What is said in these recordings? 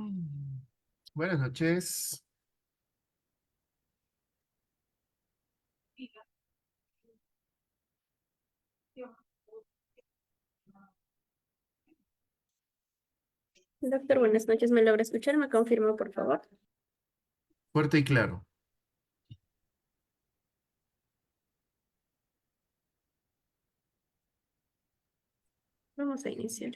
Mm. Buenas noches. Doctor, buenas noches. ¿Me logra escuchar? ¿Me confirma, por favor? Fuerte y claro. Vamos a iniciar.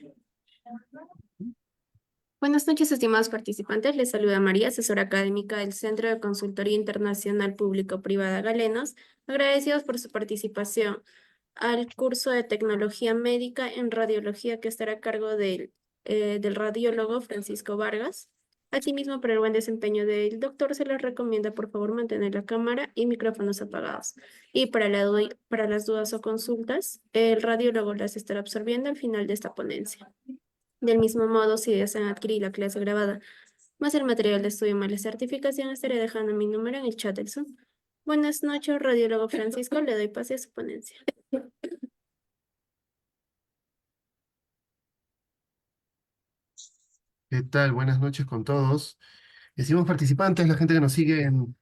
Buenas noches, estimados participantes. Les saluda María, asesora académica del Centro de Consultoría Internacional Público-Privada Galenos. Agradecidos por su participación al curso de Tecnología Médica en Radiología que estará a cargo del radiólogo Francisco Vargas. Asimismo, por el buen desempeño del doctor, se les recomienda por favor mantener la cámara y micrófonos apagados. Y para las dudas o consultas, el radiólogo las estará absorbiendo al final de esta ponencia. Del mismo modo, si desean adquirir la clase grabada más el material de estudio más la certificación, estaré dejando mi número en el chat del Zoom. Buenas noches, radiólogo Francisco. Le doy pase a su ponencia. ¿Qué tal? Buenas noches con todos. Decimos participantes, la gente que nos sigue en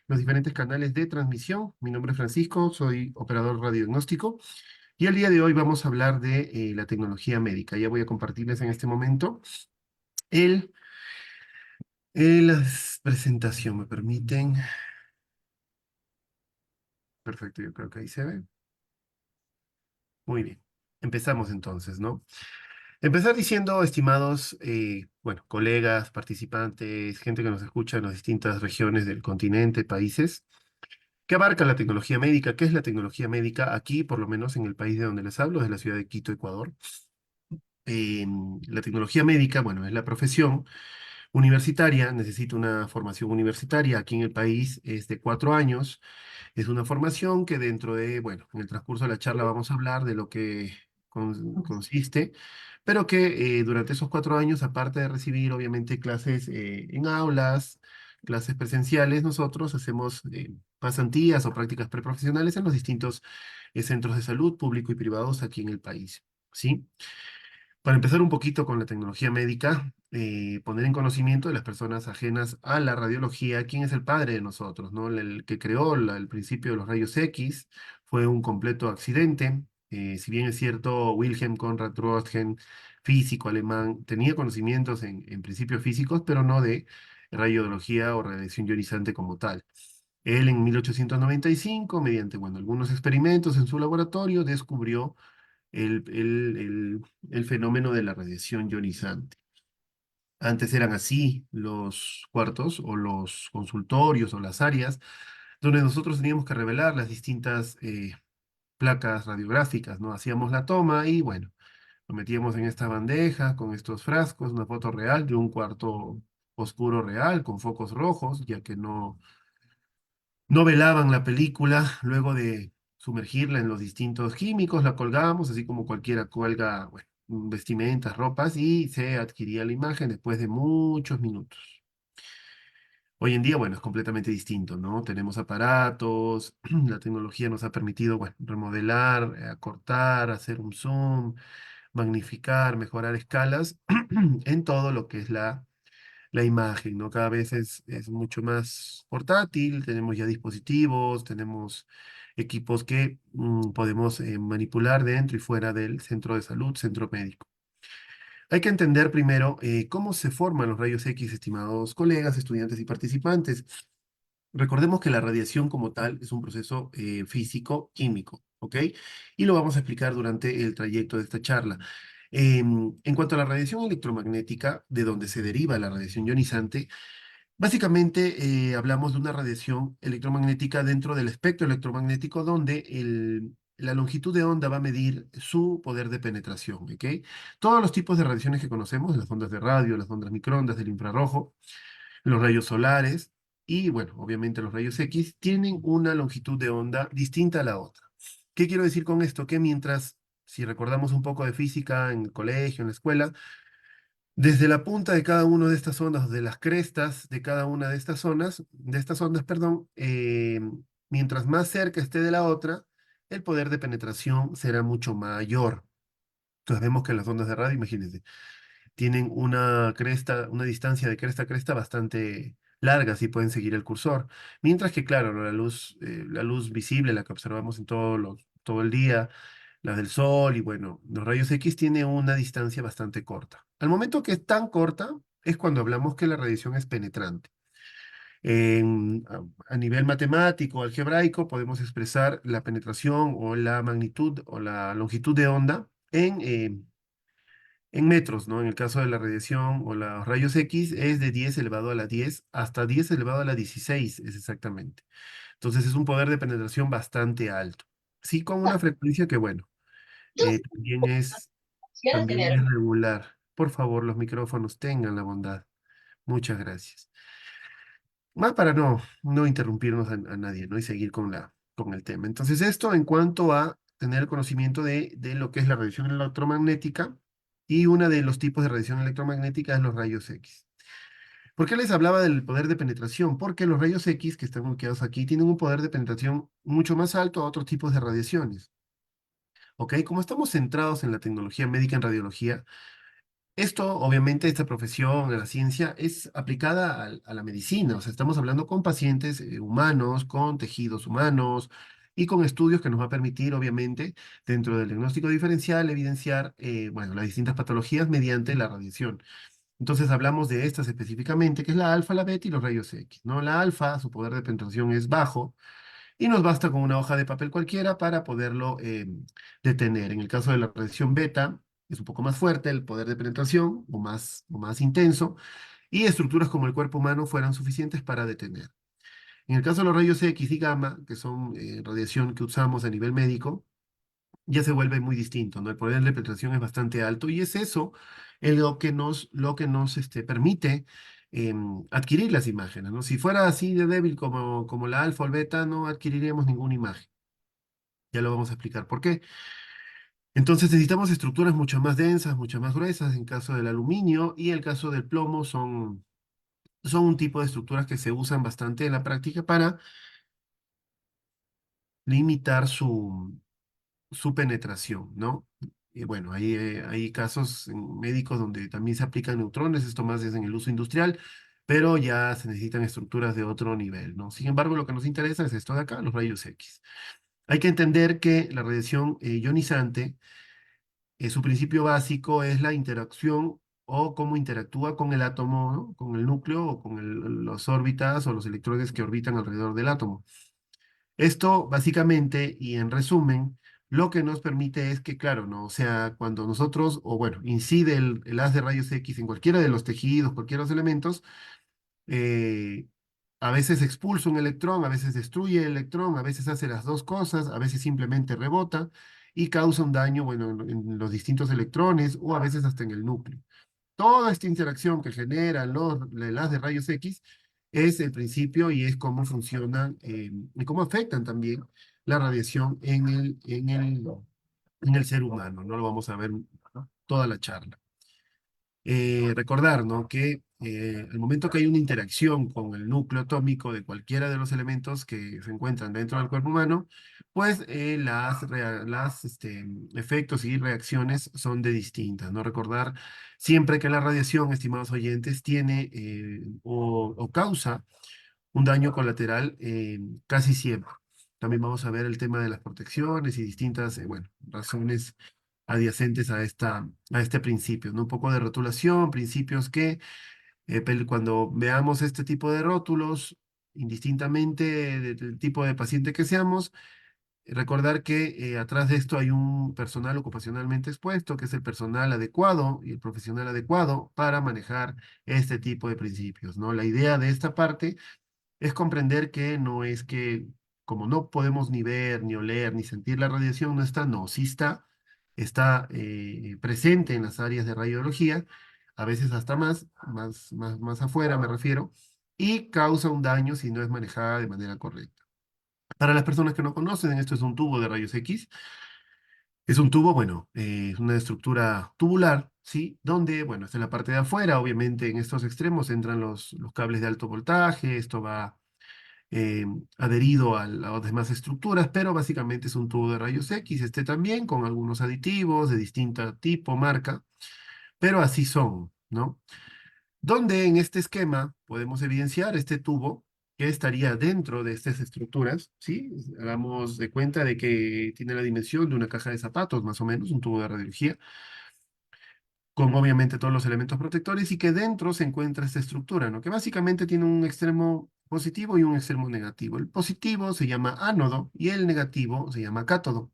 los diferentes canales de transmisión. Mi nombre es Francisco, soy operador radiodiagnóstico y el día de hoy vamos a hablar de la tecnología médica. Ya voy a compartirles en este momento el, la presentación. ¿Me permiten? Perfecto, yo creo que ahí se ve. Muy bien. Empezamos entonces, ¿no? Empezar diciendo, estimados, bueno, colegas, participantes, gente que nos escucha en las distintas regiones del continente, países, ¿qué abarca la tecnología médica? ¿Qué es la tecnología médica aquí, por lo menos en el país de donde les hablo, de la ciudad de Quito, Ecuador? La tecnología médica, bueno, es la profesión universitaria, necesita una formación universitaria. Aquí en el país es de 4 años. Es una formación que dentro de, bueno, en el transcurso de la charla vamos a hablar de lo que consiste, pero que durante esos 4 años, aparte de recibir obviamente clases en aulas, clases presenciales, nosotros hacemos pasantías o prácticas preprofesionales en los distintos centros de salud público y privados aquí en el país, ¿sí? Para empezar un poquito con la tecnología médica, poner en conocimiento de las personas ajenas a la radiología quién es el padre de nosotros, ¿no? El que creó el principio de los rayos X fue un completo accidente. Si bien es cierto, Wilhelm Conrad Röntgen, físico alemán, tenía conocimientos en principios físicos, pero no de radiología o radiación ionizante como tal. Él en 1895, mediante, bueno, algunos experimentos en su laboratorio, descubrió el, el, el fenómeno de la radiación ionizante. Antes eran así los cuartos o los consultorios o las áreas donde nosotros teníamos que revelar las distintas placas radiográficas, ¿no? Hacíamos la toma y bueno, lo metíamos en esta bandeja con estos frascos, una foto real de un cuarto oscuro real con focos rojos, ya que no velaban la película. Luego de sumergirla en los distintos químicos, la colgábamos, así como cualquiera cuelga, bueno, vestimentas, ropas, y se adquiría la imagen después de muchos minutos. Hoy en día, bueno, es completamente distinto, ¿no? Tenemos aparatos, la tecnología nos ha permitido, bueno, remodelar, acortar, hacer un zoom, magnificar, mejorar escalas en todo lo que es la imagen, ¿no? Cada vez es mucho más portátil, tenemos ya dispositivos, tenemos equipos que podemos manipular dentro y fuera del centro de salud, centro médico. Hay que entender primero cómo se forman los rayos X, estimados colegas, estudiantes y participantes. Recordemos que la radiación como tal es un proceso físico-químico, ¿ok? Y lo vamos a explicar durante el trayecto de esta charla. En cuanto a la radiación electromagnética, de donde se deriva la radiación ionizante, básicamente hablamos de una radiación electromagnética dentro del espectro electromagnético donde la longitud de onda va a medir su poder de penetración, ¿ok? Todos los tipos de radiaciones que conocemos, las ondas de radio, las ondas microondas, del infrarrojo, los rayos solares y, bueno, obviamente los rayos X, tienen una longitud de onda distinta a la otra. ¿Qué quiero decir con esto? Que mientras, si recordamos un poco de física en el colegio, en la escuela, desde la punta de cada una de estas ondas, de las crestas de cada una de estas ondas, perdón, mientras más cerca esté de la otra, el poder de penetración será mucho mayor. Entonces vemos que las ondas de radio, imagínense, tienen una cresta, una distancia de cresta a cresta bastante larga, así pueden seguir el cursor. Mientras que, claro, ¿no? La luz visible, la que observamos en todo el día, la del sol y bueno, los rayos X tiene una distancia bastante corta. Al momento que es tan corta, es cuando hablamos que la radiación es penetrante. A nivel matemático, algebraico, podemos expresar la penetración o la magnitud o la longitud de onda en metros, ¿no? En el caso de la radiación o los rayos X es de 10 elevado a la 10 hasta 10 elevado a la 16, es exactamente. Entonces es un poder de penetración bastante alto. Sí, con una frecuencia que, bueno, también es regular. Por favor, los micrófonos tengan la bondad. Muchas gracias. Más para no interrumpirnos a nadie, ¿no? Y seguir con el tema. Entonces, esto en cuanto a tener el conocimiento de lo que es la radiación electromagnética y uno de los tipos de radiación electromagnética es los rayos X. ¿Por qué les hablaba del poder de penetración? Porque los rayos X que están ubicados aquí tienen un poder de penetración mucho más alto a otros tipos de radiaciones. ¿Ok? Como estamos centrados en la tecnología médica en radiología, esto, obviamente, esta profesión de la ciencia es aplicada a la medicina, o sea, estamos hablando con pacientes humanos, con tejidos humanos y con estudios que nos va a permitir, obviamente, dentro del diagnóstico diferencial, evidenciar, bueno, las distintas patologías mediante la radiación. Entonces hablamos de estas específicamente, que es la alfa, la beta y los rayos X, ¿no? La alfa, su poder de penetración es bajo, y nos basta con una hoja de papel cualquiera para poderlo detener. En el caso de la radiación beta, es un poco más fuerte el poder de penetración o más intenso, y estructuras como el cuerpo humano fueran suficientes para detener. En el caso de los rayos X y gamma, que son radiación que usamos a nivel médico, ya se vuelve muy distinto, ¿no? El poder de penetración es bastante alto y es eso lo que nos permite adquirir las imágenes, ¿no? Si fuera así de débil como la alfa o el beta, no adquiriríamos ninguna imagen. Ya lo vamos a explicar por qué. Entonces necesitamos estructuras mucho más densas, mucho más gruesas, en caso del aluminio y el caso del plomo son un tipo de estructuras que se usan bastante en la práctica para limitar su penetración, ¿no? Y bueno, hay casos médicos donde también se aplican neutrones, esto más es en el uso industrial, pero ya se necesitan estructuras de otro nivel, ¿no? Sin embargo, lo que nos interesa es esto de acá, los rayos X. Hay que entender que la radiación ionizante, su principio básico es la interacción o cómo interactúa con el átomo, ¿no? Con el núcleo o con las órbitas o los electrones que orbitan alrededor del átomo. Esto básicamente y en resumen, lo que nos permite es que, claro, ¿no? O sea, cuando nosotros, o bueno, incide el haz de rayos X en cualquiera de los tejidos, cualquiera de los elementos, eh, a veces expulsa un electrón, a veces destruye el electrón, a veces hace las dos cosas, a veces simplemente rebota y causa un daño, bueno, en los distintos electrones o a veces hasta en el núcleo. Toda esta interacción que generan las de rayos X es el principio y es cómo funcionan y cómo afectan también la radiación en el ser humano. No lo vamos a ver, ¿no? Toda la charla. Recordar, ¿no? Que el momento que hay una interacción con el núcleo atómico de cualquiera de los elementos que se encuentran dentro del cuerpo humano, pues efectos y reacciones son de distintas, ¿no? Recordar siempre que la radiación, estimados oyentes, tiene o causa un daño colateral casi siempre. También vamos a ver el tema de las protecciones y distintas, bueno, razones adyacentes a este principio, ¿no? Un poco de rotulación, principios que cuando veamos este tipo de rótulos, indistintamente del tipo de paciente que seamos, recordar que atrás de esto hay un personal ocupacionalmente expuesto, que es el personal adecuado y el profesional adecuado para manejar este tipo de principios, ¿no? La idea de esta parte es comprender que no es que, como no podemos ni ver, ni oler, ni sentir la radiación, no está, no, sí está presente en las áreas de radiología, a veces hasta más afuera me refiero, y causa un daño si no es manejada de manera correcta. Para las personas que no conocen, esto es un tubo de rayos X. Es un tubo, bueno, es una estructura tubular, ¿sí? Donde, bueno, está en la parte de afuera, obviamente en estos extremos entran los cables de alto voltaje, esto va eh, adherido a las demás estructuras, pero básicamente es un tubo de rayos X, este también con algunos aditivos de distinto tipo, marca, pero así son, ¿no? Donde en este esquema podemos evidenciar este tubo que estaría dentro de estas estructuras, ¿sí? Hagamos de cuenta de que tiene la dimensión de una caja de zapatos, más o menos, un tubo de radiología, con obviamente todos los elementos protectores y que dentro se encuentra esta estructura, ¿no? Que básicamente tiene un extremo positivo y un extremo negativo. El positivo se llama ánodo y el negativo se llama cátodo.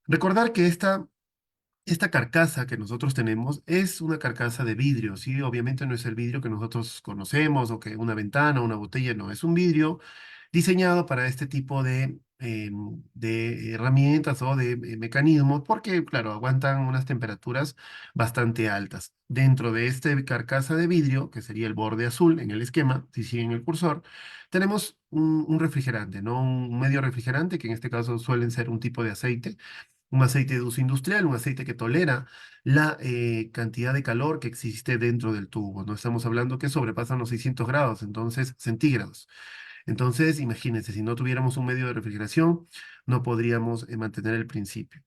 Recordar que esta carcasa que nosotros tenemos es una carcasa de vidrio, ¿sí? Obviamente no es el vidrio que nosotros conocemos o que una ventana, una botella, no, es un vidrio diseñado para este tipo de herramientas o de mecanismos porque, claro, aguantan unas temperaturas bastante altas. Dentro de esta carcasa de vidrio, que sería el borde azul en el esquema, si siguen el cursor, tenemos un refrigerante, ¿no? Un medio refrigerante, que en este caso suelen ser un tipo de aceite, un aceite de uso industrial, un aceite que tolera la cantidad de calor que existe dentro del tubo. No estamos hablando que sobrepasan los 600 grados, entonces centígrados. Entonces, imagínense, si no tuviéramos un medio de refrigeración, no podríamos mantener el principio.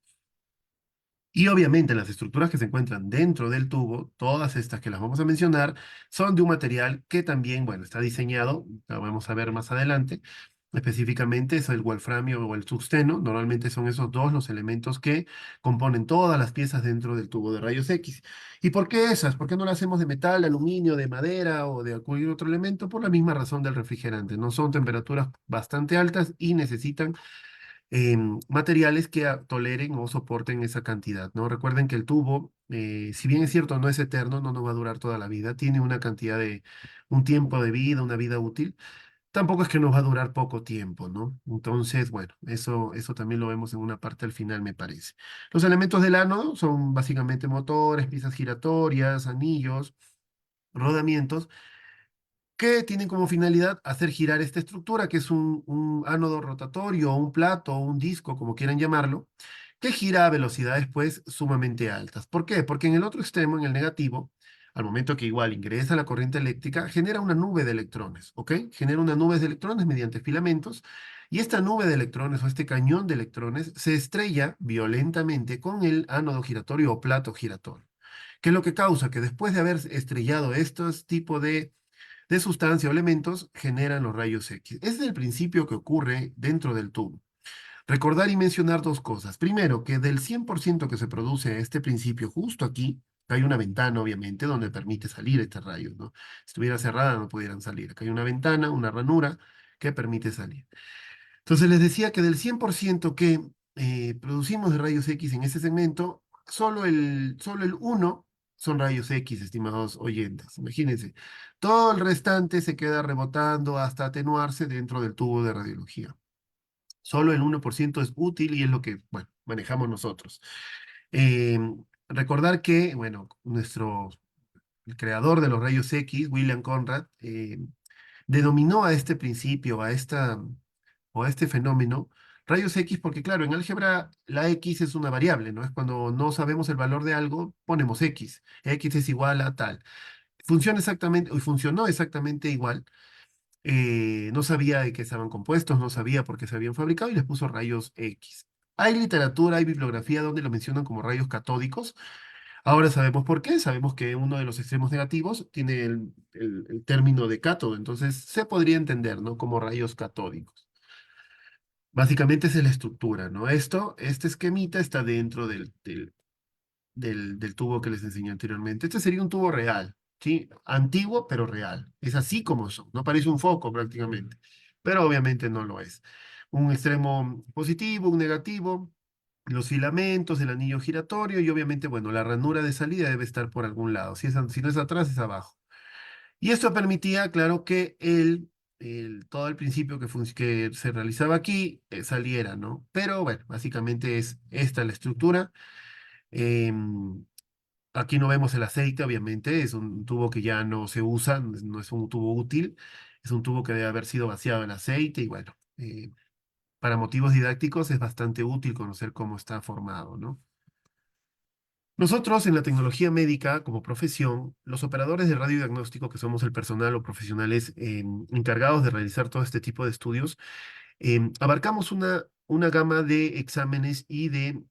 Y obviamente las estructuras que se encuentran dentro del tubo, todas estas que las vamos a mencionar, son de un material que también, bueno, está diseñado, lo vamos a ver más adelante, específicamente es el wolframio o el tungsteno, normalmente son esos dos los elementos que componen todas las piezas dentro del tubo de rayos X. ¿Y por qué esas? ¿Por qué no las hacemos de metal, de aluminio, de madera o de cualquier otro elemento? Por la misma razón del refrigerante, no son temperaturas bastante altas y necesitan materiales que toleren o soporten esa cantidad, ¿no? Recuerden que el tubo, si bien es cierto, no es eterno, no nos va a durar toda la vida, tiene una cantidad un tiempo de vida, una vida útil, tampoco es que nos va a durar poco tiempo, ¿no? Entonces, bueno, eso también lo vemos en una parte al final, me parece. Los elementos del ánodo son básicamente motores, piezas giratorias, anillos, rodamientos que tienen como finalidad hacer girar esta estructura, que es un ánodo rotatorio, o un plato, o un disco, como quieran llamarlo, que gira a velocidades pues sumamente altas. ¿Por qué? Porque en el otro extremo, en el negativo, al momento que igual ingresa la corriente eléctrica, genera una nube de electrones, ¿ok? Genera una nube de electrones mediante filamentos, y esta nube de electrones o este cañón de electrones se estrella violentamente con el ánodo giratorio o plato giratorio. ¿Qué es lo que causa? Que después de haber estrellado estos tipos de sustancia o elementos generan los rayos X. Ese es el principio que ocurre dentro del tubo. Recordar y mencionar dos cosas. Primero, que del 100% que se produce este principio justo aquí, hay una ventana, obviamente, donde permite salir este rayo, ¿no? Si estuviera cerrada no pudieran salir. Acá hay una ventana, una ranura que permite salir. Entonces les decía que del 100% que producimos de rayos X en este segmento, solo el 1 son rayos X, estimados oyentes. Imagínense, todo el restante se queda rebotando hasta atenuarse dentro del tubo de radiología. Solo el 1% es útil y es lo que, bueno, manejamos nosotros. Eh, Recordar que, bueno, el creador de los rayos X, William Conrad, denominó a este principio, o a este fenómeno, rayos X, porque claro, en álgebra la X es una variable, ¿no? Es cuando no sabemos el valor de algo, ponemos X. X es igual a tal. Funciona exactamente, y funcionó exactamente igual. No sabía de qué estaban compuestos, no sabía por qué se habían fabricado y les puso rayos X. Hay literatura, hay bibliografía donde lo mencionan como rayos catódicos. Ahora sabemos por qué, sabemos que uno de los extremos negativos tiene el término de cátodo, entonces se podría entender, ¿no? Como rayos catódicos. Básicamente esa es la estructura, ¿no? Este esquemita está dentro del tubo que les enseñé anteriormente. Este sería un tubo real, ¿sí? Antiguo, pero real. Es así como son. No parece un foco prácticamente, pero obviamente no lo es. Un extremo positivo, un negativo, los filamentos, el anillo giratorio y obviamente, bueno, la ranura de salida debe estar por algún lado. Si no es atrás, es abajo. Y esto permitía, claro, que todo el principio que se realizaba aquí saliera, ¿no? Pero bueno, básicamente es esta la estructura. Em, Aquí no vemos el aceite, obviamente, es un tubo que ya no se usa, no es un tubo útil, es un tubo que debe haber sido vaciado en aceite y bueno, para motivos didácticos es bastante útil conocer cómo está formado, ¿no? Nosotros en la tecnología médica, como profesión, los operadores de radiodiagnóstico, que somos el personal o profesionales encargados de realizar todo este tipo de estudios, abarcamos una gama de exámenes y de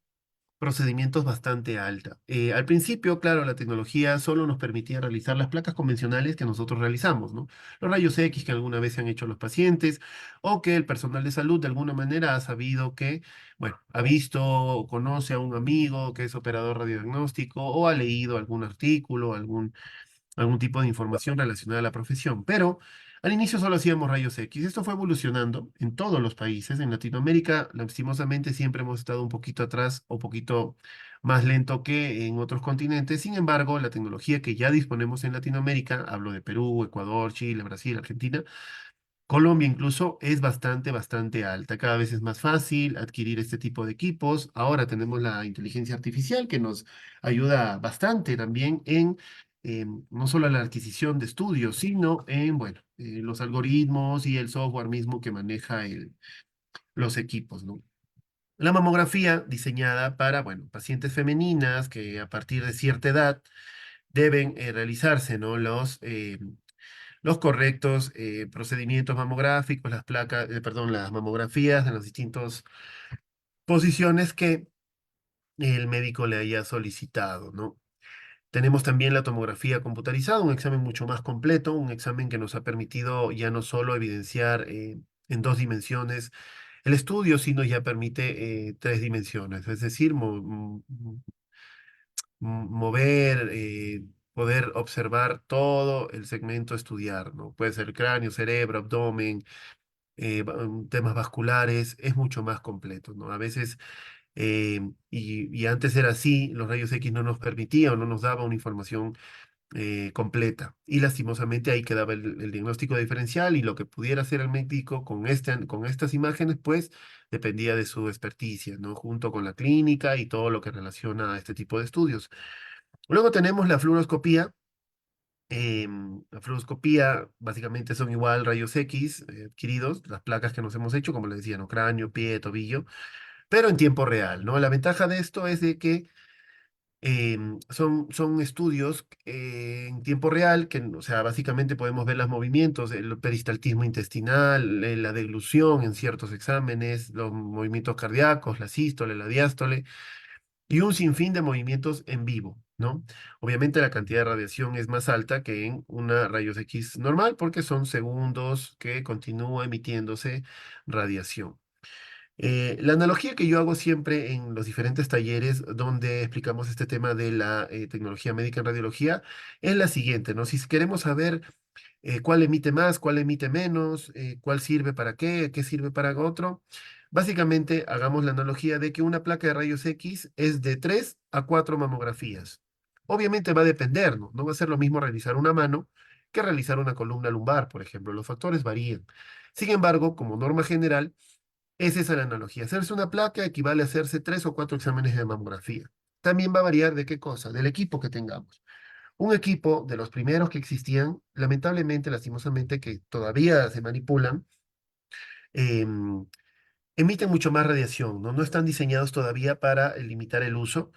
procedimientos bastante alta. Al principio, claro, la tecnología solo nos permitía realizar las placas convencionales que nosotros realizamos, ¿no? Los rayos X que alguna vez se han hecho los pacientes o que el personal de salud de alguna manera ha sabido que, bueno, ha visto o conoce a un amigo que es operador radiodiagnóstico o ha leído algún artículo, algún tipo de información relacionada a la profesión. Pero al inicio solo hacíamos rayos X. Esto fue evolucionando en todos los países. En Latinoamérica, lastimosamente, siempre hemos estado un poquito atrás o poquito más lento que en otros continentes. Sin embargo, la tecnología que ya disponemos en Latinoamérica, hablo de Perú, Ecuador, Chile, Brasil, Argentina, Colombia incluso es bastante alta. Cada vez es más fácil adquirir este tipo de equipos. Ahora tenemos la inteligencia artificial que nos ayuda bastante también en no solo la adquisición de estudios, sino en, bueno, los algoritmos y el software mismo que maneja los equipos, ¿no? La mamografía diseñada para, bueno, pacientes femeninas que a partir de cierta edad deben realizarse, ¿no? Los correctos procedimientos mamográficos, las placas, perdón, las mamografías en las distintas posiciones que el médico le haya solicitado, ¿no? Tenemos también la tomografía computarizada, un examen mucho más completo, un examen que nos ha permitido ya no solo evidenciar en dos dimensiones el estudio, sino ya permite tres dimensiones, es decir, mover, poder observar todo el segmento a estudiar, ¿no? Puede ser cráneo, cerebro, abdomen, temas vasculares, es mucho más completo, ¿no? A veces, y antes era así, los rayos X no nos permitían o no nos daba una información completa. Y lastimosamente ahí quedaba el diagnóstico diferencial y lo que pudiera hacer el médico con estas imágenes, pues dependía de su experticia, ¿no? Junto con la clínica y todo lo que relaciona a este tipo de estudios. Luego tenemos la fluoroscopía. La fluoroscopía básicamente son igual rayos X adquiridos, las placas que nos hemos hecho, como les decía, ¿no? Cráneo, pie, tobillo, pero en tiempo real, ¿no? La ventaja de esto es de que son estudios en tiempo real, que, o sea, básicamente podemos ver los movimientos, el peristaltismo intestinal, la deglución en ciertos exámenes, los movimientos cardíacos, la sístole, la diástole, y un sinfín de movimientos en vivo, ¿no? Obviamente la cantidad de radiación es más alta que en una rayos X normal porque son segundos que continúa emitiéndose radiación. La analogía que yo hago siempre en los diferentes talleres donde explicamos este tema de la tecnología médica en radiología es la siguiente, ¿no? Si queremos saber cuál emite más, cuál emite menos, cuál sirve para qué sirve para otro. Básicamente, hagamos la analogía de que una placa de rayos X es de 3 a 4 mamografías. Obviamente va a depender, ¿no? No va a ser lo mismo realizar una mano que realizar una columna lumbar, por ejemplo. Los factores varían. Sin embargo, como norma general, es esa la analogía. Hacerse una placa equivale a hacerse 3 o 4 exámenes de mamografía. También va a variar de qué cosa, del equipo que tengamos. Un equipo de los primeros que existían, lamentablemente, lastimosamente, que todavía se manipulan, em, emiten mucho más radiación, ¿no? No están diseñados todavía para limitar el uso.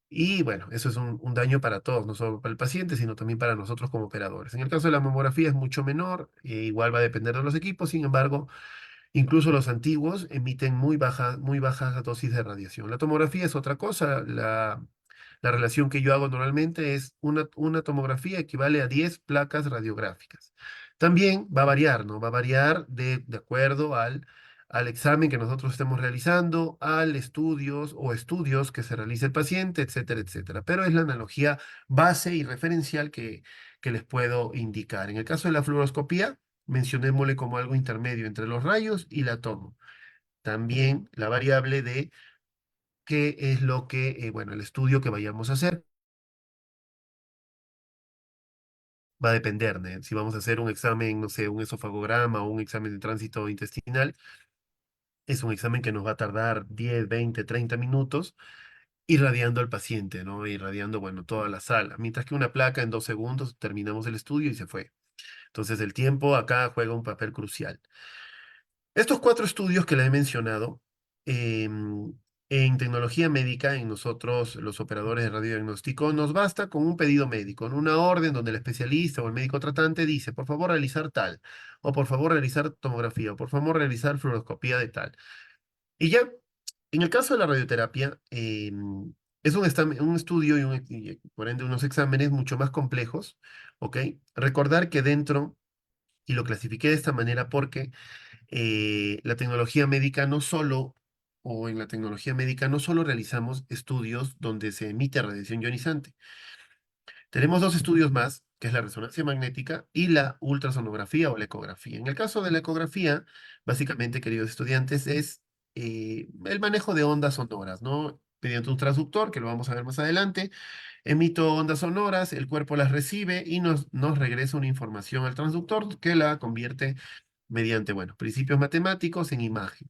Y bueno, eso es un daño para todos, no solo para el paciente, sino también para nosotros como operadores. En el caso de la mamografía es mucho menor, igual va a depender de los equipos, sin embargo, incluso los antiguos emiten muy bajas dosis de radiación. La tomografía es otra cosa. La relación que yo hago normalmente es una tomografía equivale a 10 placas radiográficas. También va a variar, ¿no? Va a variar de acuerdo al examen que nosotros estemos realizando, al estudios que se realice el paciente, etcétera, etcétera. Pero es la analogía base y referencial que les puedo indicar. En el caso de la fluoroscopía, mencionémosle como algo intermedio entre los rayos y la tomo. También la variable de qué es lo que, bueno, el estudio que vayamos a hacer va a depender, ¿no? Si vamos a hacer un examen, no sé, un esofagograma o un examen de tránsito intestinal, es un examen que nos va a tardar 10, 20, 30 minutos irradiando al paciente, ¿no? Irradiando, bueno, toda la sala. Mientras que una placa en 2 segundos terminamos el estudio y se fue. Entonces el tiempo acá juega un papel crucial. Estos 4 estudios que le he mencionado, en tecnología médica, en nosotros, los operadores de radiodiagnóstico, nos basta con un pedido médico, en una orden donde el especialista o el médico tratante dice, por favor, realizar tal, o por favor, realizar tomografía, o por favor, realizar fluoroscopía de tal. Y ya, En el caso de la radioterapia, es un estudio y por ende unos exámenes mucho más complejos, ¿ok? Recordar que dentro, y lo clasifiqué de esta manera porque la tecnología médica no solo, o en la tecnología médica no solo realizamos estudios donde se emite radiación ionizante. Tenemos dos estudios más, que es la resonancia magnética y la ultrasonografía o la ecografía. En el caso de la ecografía, básicamente, queridos estudiantes, es el manejo de ondas sonoras, ¿no? Mediante un transductor, que lo vamos a ver más adelante, emito ondas sonoras, el cuerpo las recibe y nos regresa una información al transductor que la convierte mediante, bueno, principios matemáticos en imagen.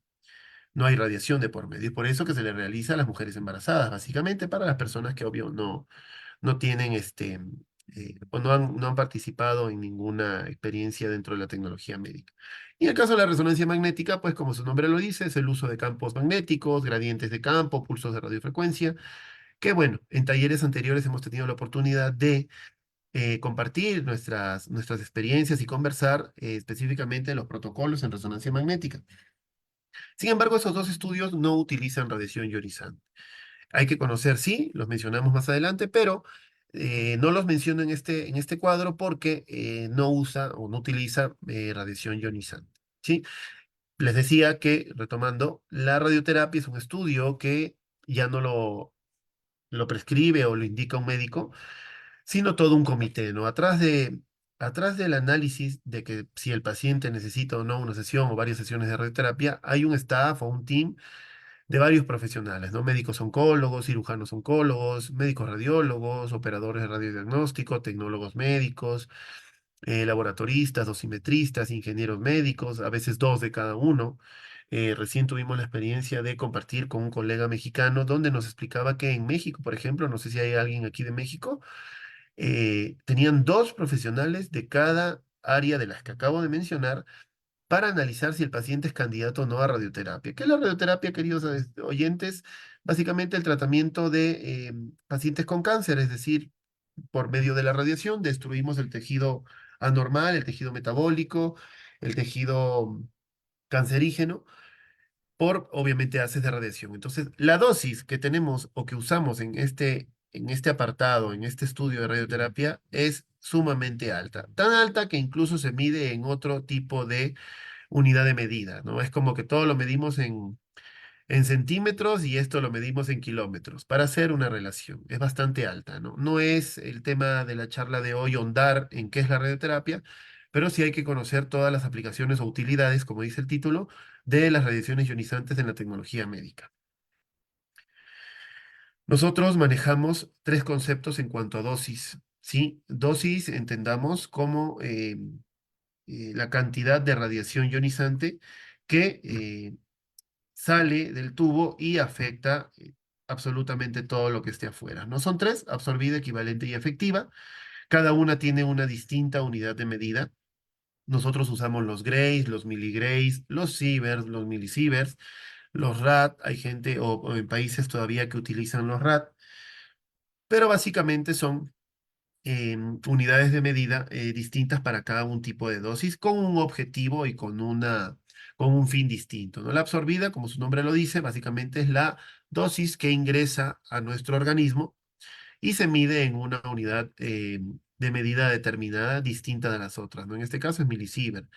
No hay radiación de por medio, y por eso que se le realiza a las mujeres embarazadas, básicamente para las personas que obvio no tienen o no han participado en ninguna experiencia dentro de la tecnología médica. Y en el caso de la resonancia magnética, pues como su nombre lo dice, es el uso de campos magnéticos, gradientes de campo, pulsos de radiofrecuencia, que bueno, en talleres anteriores hemos tenido la oportunidad de compartir nuestras experiencias y conversar específicamente de los protocolos en resonancia magnética. Sin embargo, esos dos estudios no utilizan radiación ionizante. Hay que conocer, sí, los mencionamos más adelante, pero no los menciono en este cuadro porque no usa o no utiliza radiación ionizante. ¿Sí? Les decía que, retomando, la radioterapia es un estudio que ya no lo prescribe o lo indica un médico, sino todo un comité, ¿no? Atrás del análisis de que si el paciente necesita o no una sesión o varias sesiones de radioterapia, hay un staff o un team de varios profesionales, ¿no? Médicos oncólogos, cirujanos oncólogos, médicos radiólogos, operadores de radiodiagnóstico, tecnólogos médicos, laboratoristas, dosimetristas, ingenieros médicos, a veces dos de cada uno. Recién tuvimos la experiencia de compartir con un colega mexicano donde nos explicaba que en México, por ejemplo, no sé si hay alguien aquí de México, tenían dos profesionales de cada área de las que acabo de mencionar para analizar si el paciente es candidato o no a radioterapia. ¿Qué es la radioterapia, queridos oyentes? Básicamente el tratamiento de pacientes con cáncer, es decir, por medio de la radiación destruimos el tejido anormal, el tejido metabólico, el tejido cancerígeno, por obviamente haces de radiación. Entonces, la dosis que tenemos o que usamos en este apartado, en este estudio de radioterapia, es sumamente alta. Tan alta que incluso se mide en otro tipo de unidad de medida, ¿no? Es como que todo lo medimos en centímetros y esto lo medimos en kilómetros para hacer una relación. Es bastante alta, ¿no? No es el tema de la charla de hoy ahondar en qué es la radioterapia, pero sí hay que conocer todas las aplicaciones o utilidades, como dice el título, de las radiaciones ionizantes en la tecnología médica. Nosotros manejamos tres conceptos en cuanto a dosis, ¿sí? Dosis entendamos como la cantidad de radiación ionizante que sale del tubo y afecta absolutamente todo lo que esté afuera. No son tres: absorbida, equivalente y efectiva. Cada una tiene una distinta unidad de medida. Nosotros usamos los grays, los miligrays, los sieverts, los milisieverts, los rad. Hay gente o en países todavía que utilizan los rad, pero básicamente son unidades de medida distintas para cada un tipo de dosis, con un objetivo y con un fin distinto, ¿no? La absorbida, como su nombre lo dice, básicamente es la dosis que ingresa a nuestro organismo y se mide en una unidad de medida determinada, distinta de las otras, ¿no? En este caso es milisievert.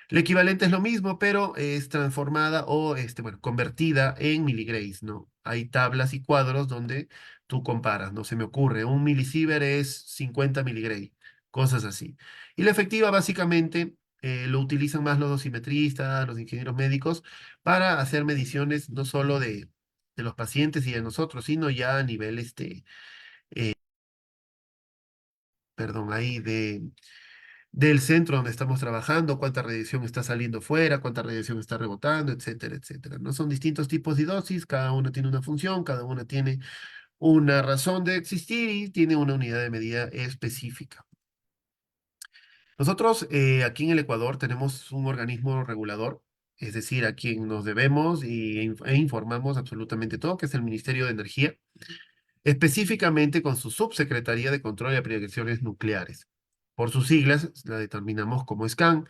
El equivalente es lo mismo, pero es transformada o, bueno, convertida en miligrays, ¿no? Hay tablas y cuadros donde tú comparas, no se me ocurre, un milisievert es 50 miligray, cosas así. Y la efectiva básicamente lo utilizan más los dosimetristas, los ingenieros médicos, para hacer mediciones no solo de los pacientes y de nosotros, sino ya a nivel, perdón, ahí del centro donde estamos trabajando, cuánta radiación está saliendo fuera, cuánta radiación está rebotando, etcétera, etcétera. ¿No? Son distintos tipos de dosis, cada una tiene una función, cada una tiene una razón de existir y tiene una unidad de medida específica. Nosotros aquí en el Ecuador tenemos un organismo regulador, es decir, a quien nos debemos e informamos absolutamente todo, que es el Ministerio de Energía, específicamente con su Subsecretaría de Control y Aplicaciones Nucleares. Por sus siglas, la determinamos como SCAN.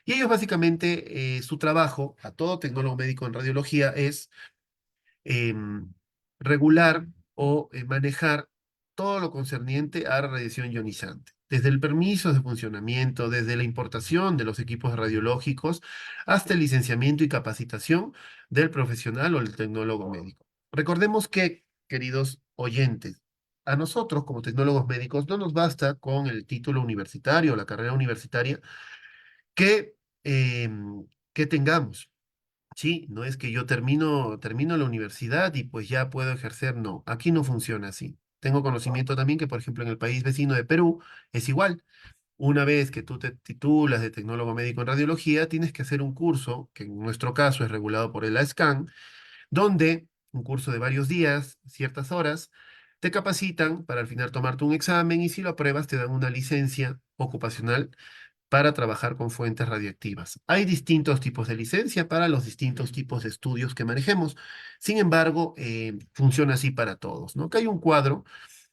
Y ellos básicamente, su trabajo, a todo tecnólogo médico en radiología, es em, regular o manejar todo lo concerniente a la radiación ionizante. Desde el permiso de funcionamiento, desde la importación de los equipos radiológicos, hasta el licenciamiento y capacitación del profesional o el tecnólogo médico. Recordemos que, queridos oyentes, a nosotros como tecnólogos médicos no nos basta con el título universitario, la carrera universitaria que, que tengamos. Sí, no es que yo termino la universidad y pues ya puedo ejercer, no, aquí no funciona así. Tengo conocimiento también que, por ejemplo, en el país vecino de Perú es igual. Una vez que tú te titulas de tecnólogo médico en radiología, tienes que hacer un curso, que en nuestro caso es regulado por el ASCAN, donde un curso de varios días, ciertas horas, te capacitan para al final tomarte un examen y si lo apruebas te dan una licencia ocupacional para trabajar con fuentes radioactivas. Hay distintos tipos de licencia para los distintos tipos de estudios que manejemos. Sin embargo, funciona así para todos, ¿no? Que hay un cuadro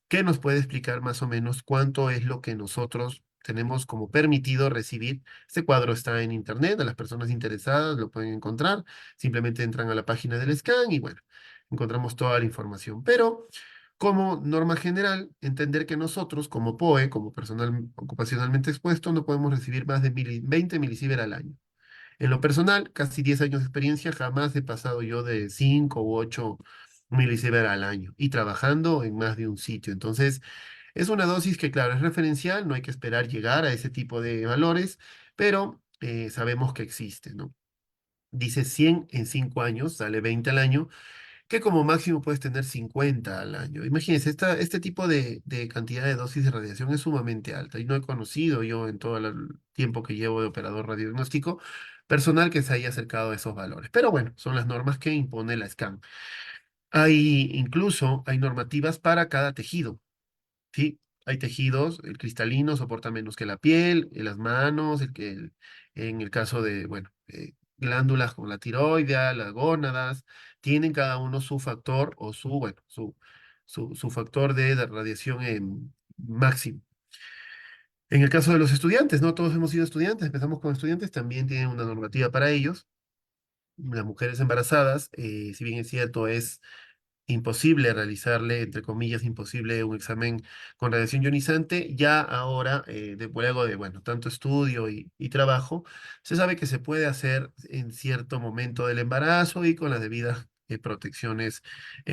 que nos puede explicar más o menos cuánto es lo que nosotros tenemos como permitido recibir. Este cuadro está en internet, a las personas interesadas lo pueden encontrar. Simplemente entran a la página del SCAN y bueno, encontramos toda la información. Pero como norma general, entender que nosotros, como POE, como personal ocupacionalmente expuesto, no podemos recibir más de 20 milisievert al año. En lo personal, casi 10 años de experiencia, jamás he pasado yo de 5 u 8 milisievert al año y trabajando en más de un sitio. Entonces, es una dosis que, claro, es referencial, no hay que esperar llegar a ese tipo de valores, pero sabemos que existe, ¿no? Dice 100 en 5 años, sale 20 al año, que como máximo puedes tener 50 al año. Imagínense, este tipo de cantidad de dosis de radiación es sumamente alta y no he conocido yo en todo el tiempo que llevo de operador radiodiagnóstico personal que se haya acercado a esos valores. Pero bueno, son las normas que impone la SCAN. Hay normativas para cada tejido. Sí, hay tejidos, el cristalino soporta menos que la piel, las manos, en el caso de, bueno, glándulas como la tiroidea, las gónadas, tienen cada uno su factor o bueno, su factor de radiación máximo. En el caso de los estudiantes, no todos hemos sido estudiantes, empezamos con estudiantes, también tienen una normativa para ellos. Las mujeres embarazadas, si bien es cierto, es imposible realizarle, entre comillas, imposible un examen con radiación ionizante, ya ahora, luego de, bueno, tanto estudio y trabajo, se sabe que se puede hacer en cierto momento del embarazo y con las debidas protecciones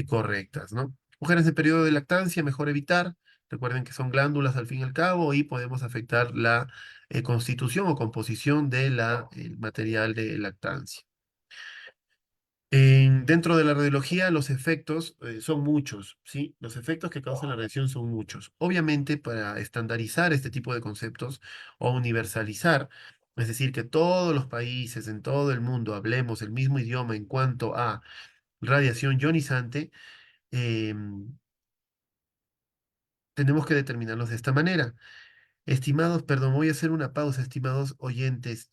correctas, ¿no? Mujeres en periodo de lactancia, mejor evitar. Recuerden que son glándulas al fin y al cabo y podemos afectar la constitución o composición de el material de lactancia. Dentro de la radiología, los efectos son muchos, ¿sí? Los efectos que causan la radiación son muchos. Obviamente, para estandarizar este tipo de conceptos o universalizar, es decir, que todos los países en todo el mundo hablemos el mismo idioma en cuanto a radiación ionizante, em, tenemos que determinarlos de esta manera. Estimados, perdón, voy a hacer una pausa, estimados oyentes.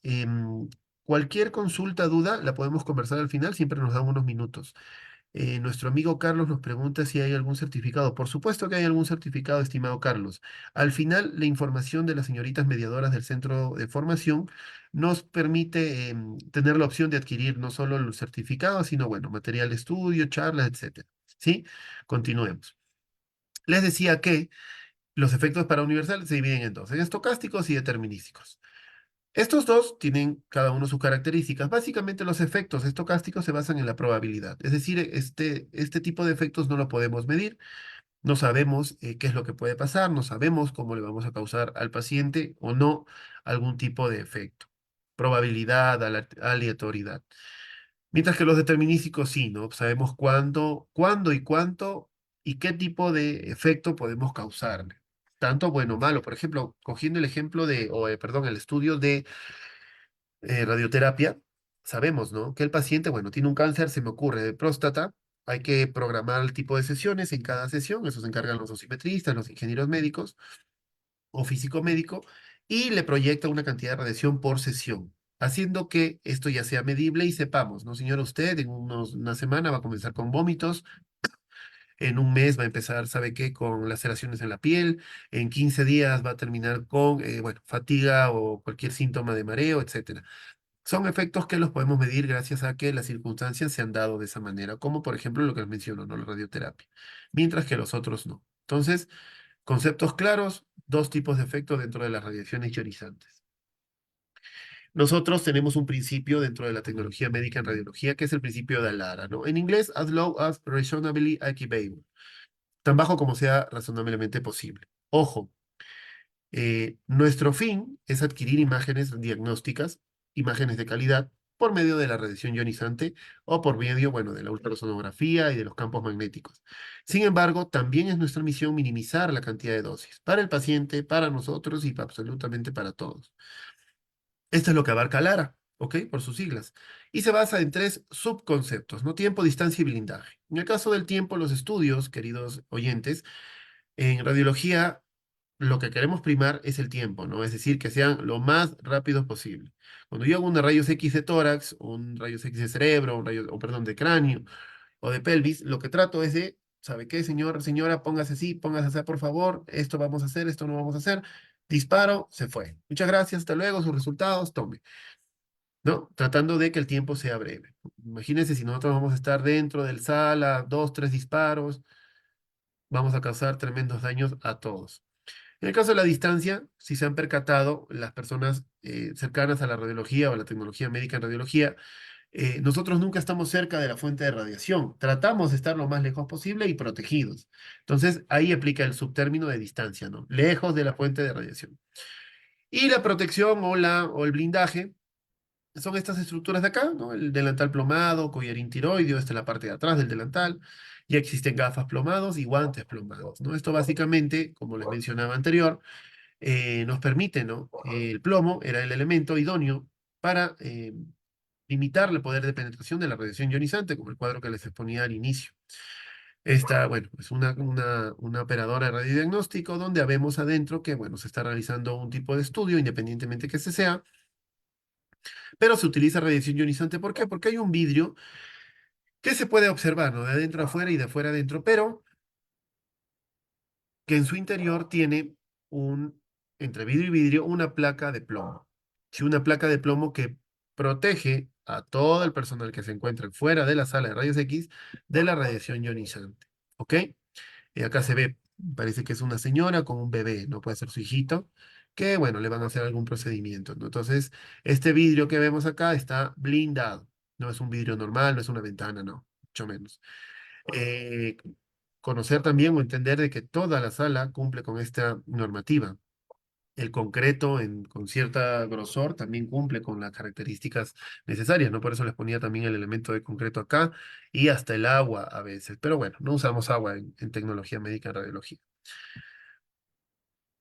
Cualquier consulta, duda, la podemos conversar al final, siempre nos dan unos minutos. Nuestro amigo Carlos nos pregunta si hay algún certificado. Por supuesto que hay algún certificado, estimado Carlos. Al final, la información de las señoritas mediadoras del centro de formación nos permite tener la opción de adquirir no solo los certificados, sino, bueno, material de estudio, charlas, etcétera. ¿Sí? Continuemos. Les decía que los efectos para universal se dividen en dos, en estocásticos y determinísticos. Estos dos tienen cada uno sus características. Básicamente los efectos estocásticos se basan en la probabilidad. Es decir, este tipo de efectos no lo podemos medir. No sabemos qué es lo que puede pasar, no sabemos cómo le vamos a causar al paciente o no algún tipo de efecto. Probabilidad, aleatoriedad. Mientras que los determinísticos sí, ¿no? Sabemos cuándo y cuánto y qué tipo de efecto podemos causarle. Tanto bueno o malo. Por ejemplo, cogiendo el ejemplo perdón, el estudio de radioterapia, sabemos, ¿no? Que el paciente, bueno, tiene un cáncer, se me ocurre, de próstata. Hay que programar el tipo de sesiones en cada sesión. Eso se encargan los dosimetristas, los ingenieros médicos o físico médico. Y le proyecta una cantidad de radiación por sesión, haciendo que esto ya sea medible y sepamos, ¿no, señora? Usted en una semana va a comenzar con vómitos. En un mes va a empezar, ¿sabe qué? Con laceraciones en la piel. En 15 días va a terminar con, bueno, fatiga o cualquier síntoma de mareo, etcétera. Son efectos que los podemos medir gracias a que las circunstancias se han dado de esa manera, como por ejemplo lo que les menciono, ¿no? La radioterapia, mientras que los otros no. Entonces, conceptos claros, dos tipos de efectos dentro de las radiaciones ionizantes. Nosotros tenemos un principio dentro de la tecnología médica en radiología, que es el principio de Alara, ¿no? En inglés, as low as reasonably achievable, tan bajo como sea razonablemente posible. Ojo, nuestro fin es adquirir imágenes diagnósticas, imágenes de calidad, por medio de la radiación ionizante o por medio, bueno, de la ultrasonografía y de los campos magnéticos. Sin embargo, también es nuestra misión minimizar la cantidad de dosis para el paciente, para nosotros y absolutamente para todos. Esto es lo que abarca LARA, ¿ok? Por sus siglas. Y se basa en tres subconceptos, ¿no? Tiempo, distancia y blindaje. En el caso del tiempo, los estudios, queridos oyentes, en radiología lo que queremos primar es el tiempo, ¿no? Es decir, que sean lo más rápidos posible. Cuando yo hago una rayos X de tórax, un rayos X de cerebro, un rayo, o perdón, de cráneo o de pelvis, lo que trato es de, ¿sabe qué, señor, señora? Póngase así, póngase así, por favor, esto vamos a hacer, esto no vamos a hacer. Disparo, se fue. Muchas gracias, hasta luego, sus resultados, tome. ¿No? Tratando de que el tiempo sea breve. Imagínense si nosotros vamos a estar dentro del sala, dos, tres disparos, vamos a causar tremendos daños a todos. En el caso de la distancia, si se han percatado, las personas cercanas a la radiología o a la tecnología médica en radiología, nosotros nunca estamos cerca de la fuente de radiación. Tratamos de estar lo más lejos posible y protegidos. Entonces, ahí aplica el subtérmino de distancia, ¿no? Lejos de la fuente de radiación. Y la protección o el blindaje son estas estructuras de acá, ¿no? El delantal plomado, collarín tiroideo, esta es la parte de atrás del delantal. Ya existen gafas plomados y guantes plomados, ¿no? Esto básicamente, como les mencionaba anterior, nos permite, ¿no? El plomo era el elemento idóneo para limitar el poder de penetración de la radiación ionizante, como el cuadro que les exponía al inicio. Esta, bueno, es una operadora de radiodiagnóstico donde vemos adentro que, bueno, se está realizando un tipo de estudio, independientemente que se sea, pero se utiliza radiación ionizante. ¿Por qué? Porque hay un vidrio que se puede observar, ¿no? De adentro a afuera y de afuera adentro, pero que en su interior tiene entre vidrio y vidrio, una placa de plomo. Sí, una placa de plomo que protege a todo el personal que se encuentra fuera de la sala de rayos X de la radiación ionizante. ¿Ok? Y acá se ve, parece que es una señora con un bebé, no puede ser su hijito, que bueno, le van a hacer algún procedimiento, ¿no? Entonces, este vidrio que vemos acá está blindado. No es un vidrio normal, no es una ventana, no, mucho menos. Eh, Conocer también o entender de que toda la sala cumple con esta normativa. El concreto con cierta grosor también cumple con las características necesarias, ¿no? Por eso les ponía también el elemento de concreto acá y hasta el agua a veces. Pero bueno, no usamos agua en tecnología médica en radiología.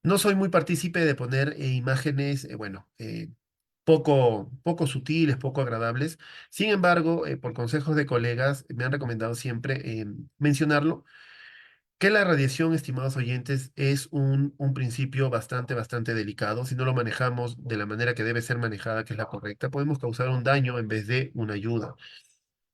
No soy muy partícipe de poner imágenes, poco sutiles, poco agradables. Sin embargo, por consejos de colegas, me han recomendado siempre mencionarlo que la radiación, estimados oyentes, es un principio bastante delicado. Si no lo manejamos de la manera que debe ser manejada, que es la correcta, podemos causar un daño en vez de una ayuda.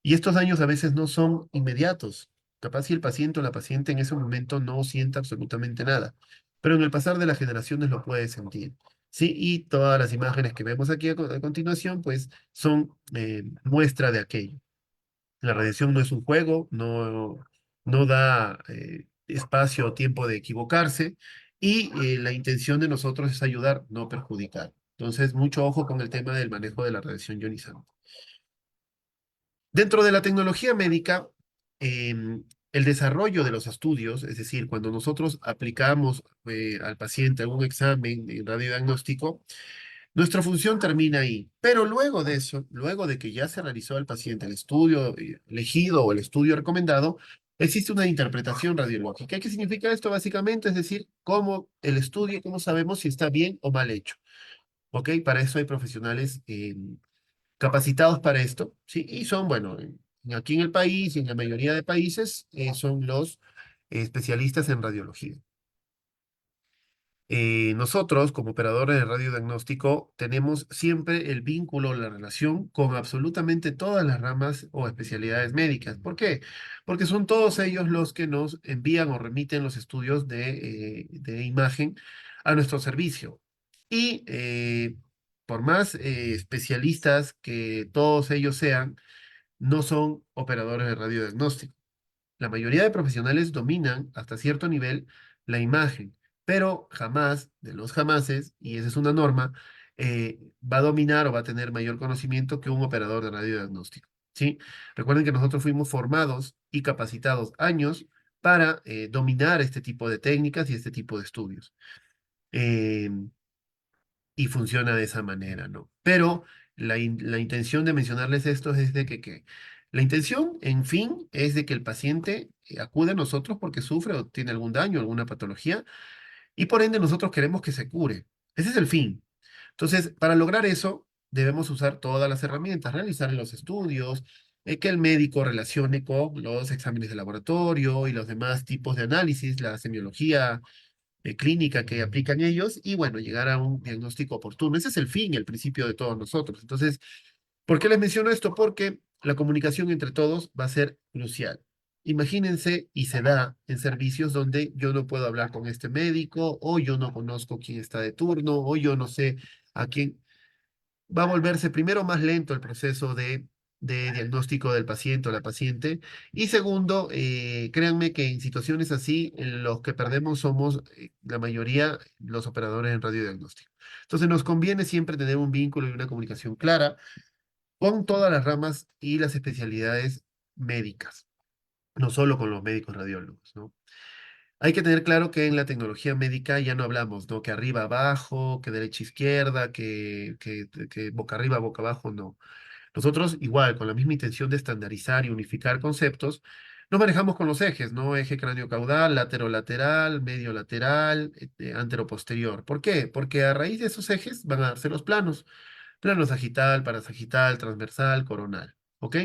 Y estos daños a veces no son inmediatos. Capaz si el paciente o la paciente en ese momento no sienta absolutamente nada, pero en el pasar de las generaciones lo puede sentir. Sí, y todas las imágenes que vemos aquí a continuación, pues son muestra de aquello. La radiación no es un juego, no da espacio o tiempo de equivocarse y la intención de nosotros es ayudar, no perjudicar. Entonces, mucho ojo con el tema del manejo de la radiación ionizante. Dentro de la tecnología médica, el desarrollo de los estudios, es decir, cuando nosotros aplicamos al paciente algún examen de radiodiagnóstico, nuestra función termina ahí, pero luego de eso, luego de que ya se realizó al paciente el estudio elegido o el estudio recomendado, existe una interpretación radiológica. ¿Qué significa esto básicamente? Es decir, cómo el estudio, cómo sabemos si está bien o mal hecho. ¿Ok? Para eso hay profesionales capacitados para esto, ¿sí? Y son, bueno, aquí en el país y en la mayoría de países son los especialistas en radiología. Nosotros, como operadores de radiodiagnóstico, tenemos siempre el vínculo, la relación con absolutamente todas las ramas o especialidades médicas. ¿Por qué? Porque son todos ellos los que nos envían o remiten los estudios de imagen a nuestro servicio. Y por más especialistas que todos ellos sean, no son operadores de radiodiagnóstico. La mayoría de profesionales dominan hasta cierto nivel la imagen, pero jamás, de los jamases, y esa es una norma, va a dominar o va a tener mayor conocimiento que un operador de radiodiagnóstico. ¿Sí? Recuerden que nosotros fuimos formados y capacitados años para dominar este tipo de técnicas y este tipo de estudios. Eh, y funciona de esa manera, ¿no? Pero la intención de mencionarles esto es de que la intención, en fin, es de que el paciente acude a nosotros porque sufre o tiene algún daño, alguna patología, y por ende nosotros queremos que se cure. Ese es el fin. Entonces, para lograr eso, debemos usar todas las herramientas, realizar los estudios, que el médico relacione con los exámenes de laboratorio y los demás tipos de análisis, la semiología clínica que aplican ellos y bueno, llegar a un diagnóstico oportuno. Ese es el fin, el principio de todos nosotros. Entonces, ¿por qué les menciono esto? Porque la comunicación entre todos va a ser crucial. Imagínense, y se da en servicios donde yo no puedo hablar con este médico, o yo no conozco quién está de turno, o yo no sé a quién va a volverse primero más lento el proceso de diagnóstico del paciente o la paciente. Y segundo, créanme que en situaciones así, los que perdemos somos la mayoría los operadores en radiodiagnóstico. Entonces nos conviene siempre tener un vínculo y una comunicación clara con todas las ramas y las especialidades médicas, no solo con los médicos radiólogos, ¿no? Hay que tener claro que en la tecnología médica ya no hablamos, ¿no? Que arriba, abajo, que derecha, izquierda, que boca arriba, boca abajo, no. Nosotros, igual, con la misma intención de estandarizar y unificar conceptos, nos manejamos con los ejes, ¿no? Eje cráneo-caudal, lateral, medio lateral, antero-posterior. ¿Por qué? Porque a raíz de esos ejes van a darse los planos. Plano sagital, parasagital, transversal, coronal. ¿Ok?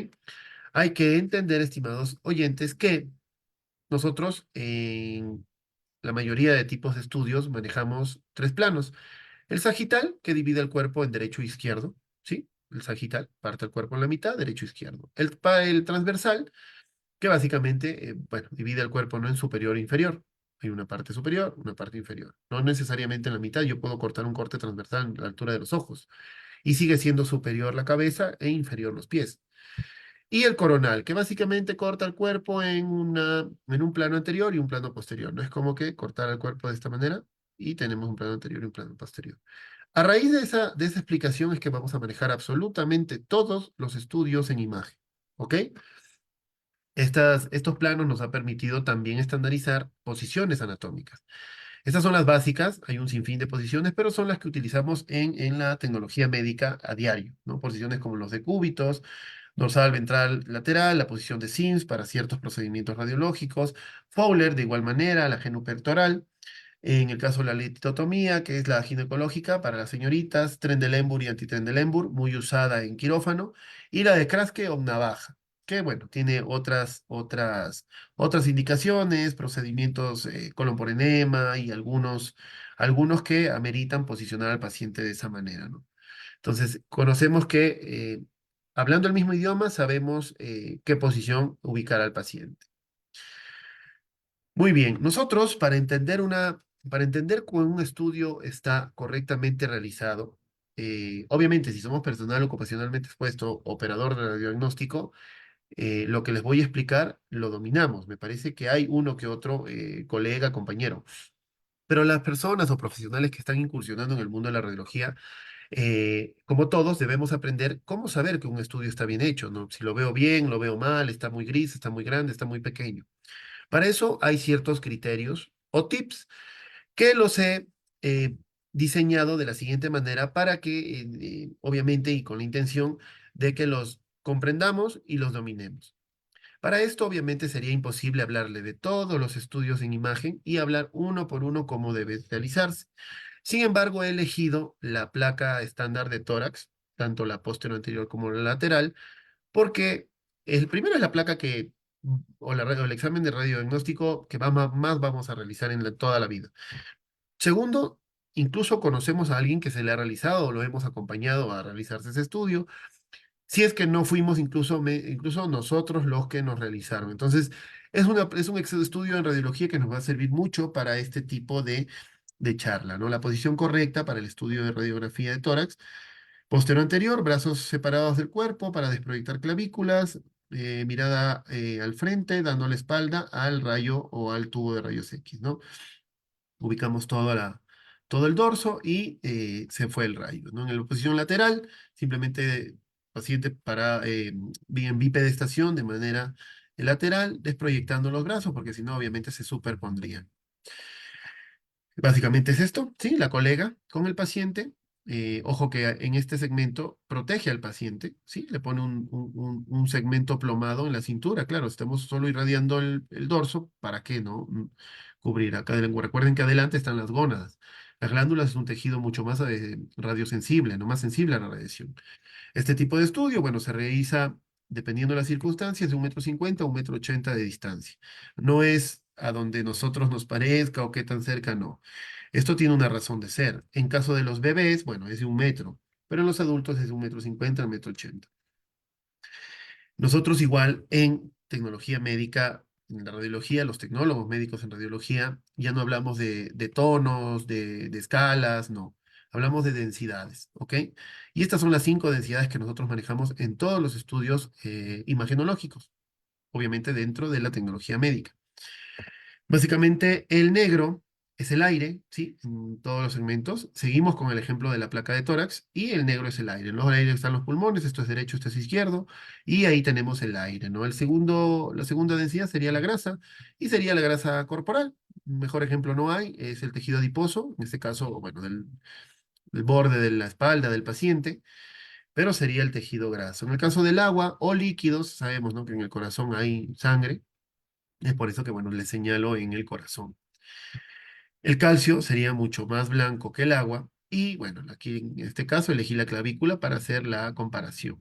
Hay que entender, estimados oyentes, que nosotros en la mayoría de tipos de estudios manejamos tres planos. El sagital, que divide el cuerpo en derecho e izquierdo, ¿sí? El sagital parte el cuerpo en la mitad, derecho e izquierdo. El transversal, que básicamente, bueno, divide el cuerpo no en superior e inferior. Hay una parte superior, una parte inferior. No necesariamente en la mitad, yo puedo cortar un corte transversal a la altura de los ojos. Y sigue siendo superior la cabeza e inferior los pies. Y el coronal, que básicamente corta el cuerpo en un plano anterior y un plano posterior. No es como que cortar el cuerpo de esta manera y tenemos un plano anterior y un plano posterior. A raíz de esa explicación es que vamos a manejar absolutamente todos los estudios en imagen. ¿Ok? Estos planos nos ha permitido también estandarizar posiciones anatómicas. Estas son las básicas, hay un sinfín de posiciones, pero son las que utilizamos en la tecnología médica a diario, ¿no? Posiciones como los decúbitos, dorsal, ventral, lateral, la posición de Sims para ciertos procedimientos radiológicos, Fowler de igual manera, la genupectoral, en el caso de la lititomía, que es la ginecológica para las señoritas, Trendelenburg y antitrendelenburg, muy usada en quirófano, y la de Kraske o navaja, que bueno, tiene otras indicaciones, procedimientos colon por enema y algunos que ameritan posicionar al paciente de esa manera, ¿no? Entonces, conocemos que hablando el mismo idioma, sabemos qué posición ubicar al paciente. Muy bien, nosotros para entender que un estudio está correctamente realizado, obviamente si somos personal ocupacionalmente expuesto, operador de radiodiagnóstico, lo que les voy a explicar lo dominamos. Me parece que hay uno que otro colega, compañero, pero las personas o profesionales que están incursionando en el mundo de la radiología, como todos, debemos aprender cómo saber que un estudio está bien hecho, ¿no? Si lo veo bien, lo veo mal, está muy gris, está muy grande, está muy pequeño. Para eso hay ciertos criterios o tips que los he eh, diseñado de la siguiente manera para que, obviamente, y con la intención de que los comprendamos y los dominemos. Para esto, obviamente, sería imposible hablarle de todos los estudios en imagen y hablar uno por uno cómo debe realizarse. Sin embargo, he elegido la placa estándar de tórax, tanto la posterior anterior como la lateral, porque el primero es la placa o el examen de radiodiagnóstico que más vamos a realizar en toda la vida. Segundo, incluso conocemos a alguien que se le ha realizado o lo hemos acompañado a realizarse ese estudio, si es que no fuimos incluso nosotros los que nos realizaron. Entonces, es un estudio en radiología que nos va a servir mucho para este tipo de charla, ¿no? La posición correcta para el estudio de radiografía de tórax Postero anterior, brazos separados del cuerpo para desproyectar clavículas, mirada al frente, dando la espalda al rayo o al tubo de rayos X, ¿no? Ubicamos todo el dorso y se fue el rayo, ¿no? En la posición lateral, simplemente paciente para en bipedestación de manera lateral, desproyectando los brazos, porque si no, obviamente se superpondrían. Básicamente es esto, ¿sí? La colega con el paciente. Ojo que en este segmento protege al paciente, ¿sí? Le pone un segmento plomado en la cintura. Claro, estamos solo irradiando el dorso, ¿para qué, no? Cubrir acá. Recuerden que adelante están las gónadas. Las glándulas es un tejido mucho más radiosensible, no más sensible a la radiación. Este tipo de estudio, bueno, se realiza dependiendo de las circunstancias, de 1,50 m a 1,80 m de distancia. No es a donde nosotros nos parezca o qué tan cerca, no. Esto tiene una razón de ser. En caso de los bebés, bueno, es de 1 m, pero en los adultos es de 1,50 m a 1,80 m. Nosotros igual en tecnología médica, en la radiología, los tecnólogos médicos en radiología, ya no hablamos de tonos, de escalas, no. Hablamos de densidades, ¿ok? Y estas son las 5 densidades que nosotros manejamos en todos los estudios imagenológicos, obviamente dentro de la tecnología médica. Básicamente, el negro es el aire, ¿sí? En todos los segmentos. Seguimos con el ejemplo de la placa de tórax y el negro es el aire. En los aires están los pulmones, esto es derecho, esto es izquierdo, y ahí tenemos el aire, ¿no? La segunda densidad sería la grasa y sería la grasa corporal. Un mejor ejemplo no hay, es el tejido adiposo, en este caso, bueno, del borde de la espalda del paciente, pero sería el tejido graso. En el caso del agua o líquidos, sabemos, ¿no? Que en el corazón hay sangre, es por eso que, bueno, le señalo en el corazón. El calcio sería mucho más blanco que el agua y bueno, aquí en este caso elegí la clavícula para hacer la comparación.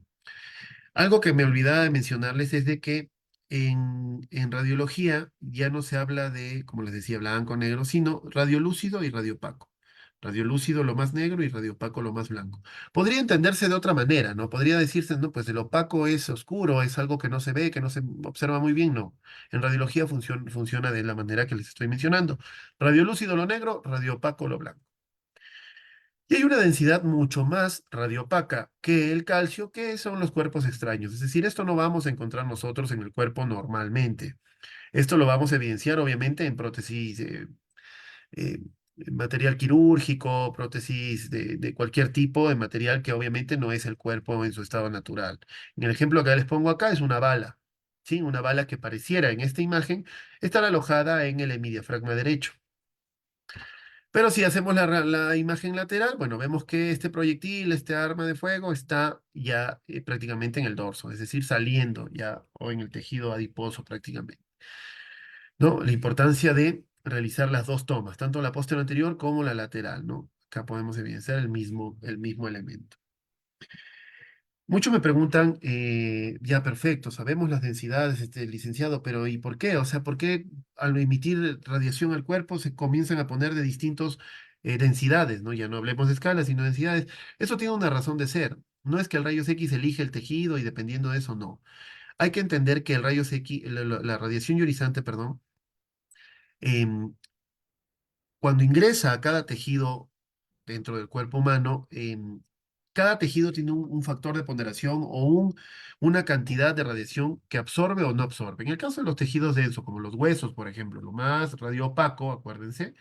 Algo que me olvidaba de mencionarles es de que en radiología ya no se habla de, como les decía, blanco, negro, sino radiolúcido y radiopaco. Radiolúcido lo más negro y radiopaco lo más blanco. Podría entenderse de otra manera, ¿no? Podría decirse, no, pues el opaco es oscuro, es algo que no se ve, que no se observa muy bien, no. En radiología funciona de la manera que les estoy mencionando. Radiolúcido lo negro, radiopaco lo blanco. Y hay una densidad mucho más radiopaca que el calcio, que son los cuerpos extraños. Es decir, esto no vamos a encontrar nosotros en el cuerpo normalmente. Esto lo vamos a evidenciar obviamente en prótesis, eh, material quirúrgico, prótesis de cualquier tipo de material que obviamente no es el cuerpo en su estado natural. En el ejemplo que les pongo acá es una bala, ¿sí? Una bala que pareciera en esta imagen estar alojada en el hemidiafragma derecho. Pero si hacemos la imagen lateral, bueno, vemos que este proyectil, este arma de fuego, está ya prácticamente en el dorso, es decir, saliendo ya o en el tejido adiposo prácticamente. ¿No? La importancia de realizar las dos tomas, tanto la posterior anterior como la lateral, ¿no? Acá podemos evidenciar el mismo elemento. Muchos me preguntan, ya perfecto, sabemos las densidades, este, licenciado, pero ¿y por qué? O sea, ¿por qué al emitir radiación al cuerpo se comienzan a poner de distintos densidades, ¿no? Ya no hablemos de escalas, sino densidades. Eso tiene una razón de ser. No es que el rayos X elige el tejido y dependiendo de eso, no. Hay que entender que el rayos X, la radiación ionizante, perdón, em, cuando ingresa a cada tejido dentro del cuerpo humano, cada tejido tiene un factor de ponderación o una cantidad de radiación que absorbe o no absorbe. En el caso de los tejidos densos, como los huesos, por ejemplo, lo más radiopaco, acuérdense,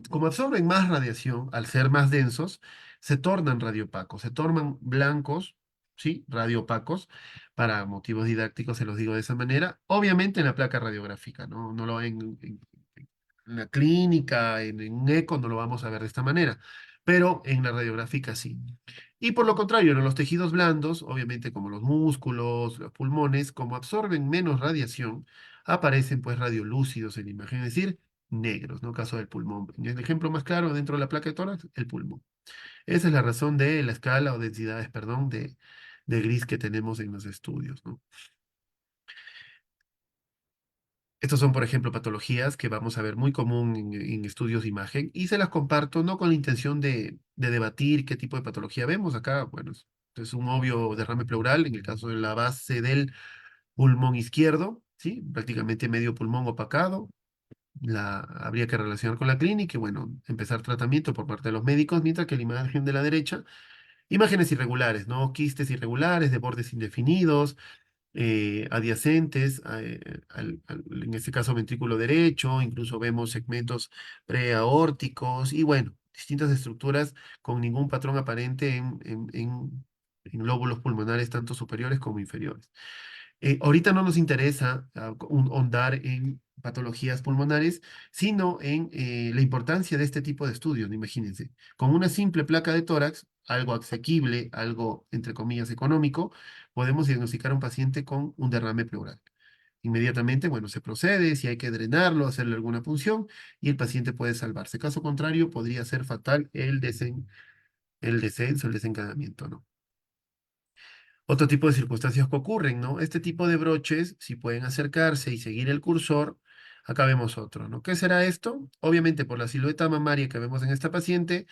como absorben más radiación al ser más densos, se tornan radiopacos, se tornan blancos, ¿sí? Radiopacos. Para motivos didácticos se los digo de esa manera. Obviamente en la placa radiográfica, ¿no? No lo en la clínica, en un eco, no lo vamos a ver de esta manera, pero en la radiográfica sí. Y por lo contrario, en los tejidos blandos, obviamente como los músculos, los pulmones, como absorben menos radiación, aparecen pues radiolúcidos en la imagen, es decir, negros, ¿no? Caso del pulmón. En el ejemplo más claro dentro de la placa de tórax, el pulmón. Esa es la razón de la escala o densidades, perdón, de gris que tenemos en los estudios, ¿no? Estos son, por ejemplo, patologías que vamos a ver muy común en estudios de imagen y se las comparto no con la intención de debatir qué tipo de patología vemos. Acá, bueno, es un obvio derrame pleural en el caso de la base del pulmón izquierdo, ¿sí? Prácticamente medio pulmón opacado. Habría que relacionar con la clínica y, bueno, empezar tratamiento por parte de los médicos, mientras que la imagen de la derecha Imágenes irregulares, ¿no? Quistes irregulares de bordes indefinidos, adyacentes, en este caso ventrículo derecho, incluso vemos segmentos preaórticos y bueno, distintas estructuras con ningún patrón aparente en lóbulos pulmonares tanto superiores como inferiores. Ahorita no nos interesa ahondar en patologías pulmonares, sino en la importancia de este tipo de estudios, ¿no? Imagínense, con una simple placa de tórax, algo asequible, algo entre comillas económico, podemos diagnosticar a un paciente con un derrame pleural. Inmediatamente, bueno, se procede, si hay que drenarlo, hacerle alguna punción y el paciente puede salvarse. Caso contrario, podría ser fatal el descenso, el desencadenamiento, ¿no? Otro tipo de circunstancias que ocurren, ¿no? Este tipo de broches, si pueden acercarse y seguir el cursor, acá vemos otro, ¿no? ¿Qué será esto? Obviamente por la silueta mamaria que vemos en esta paciente,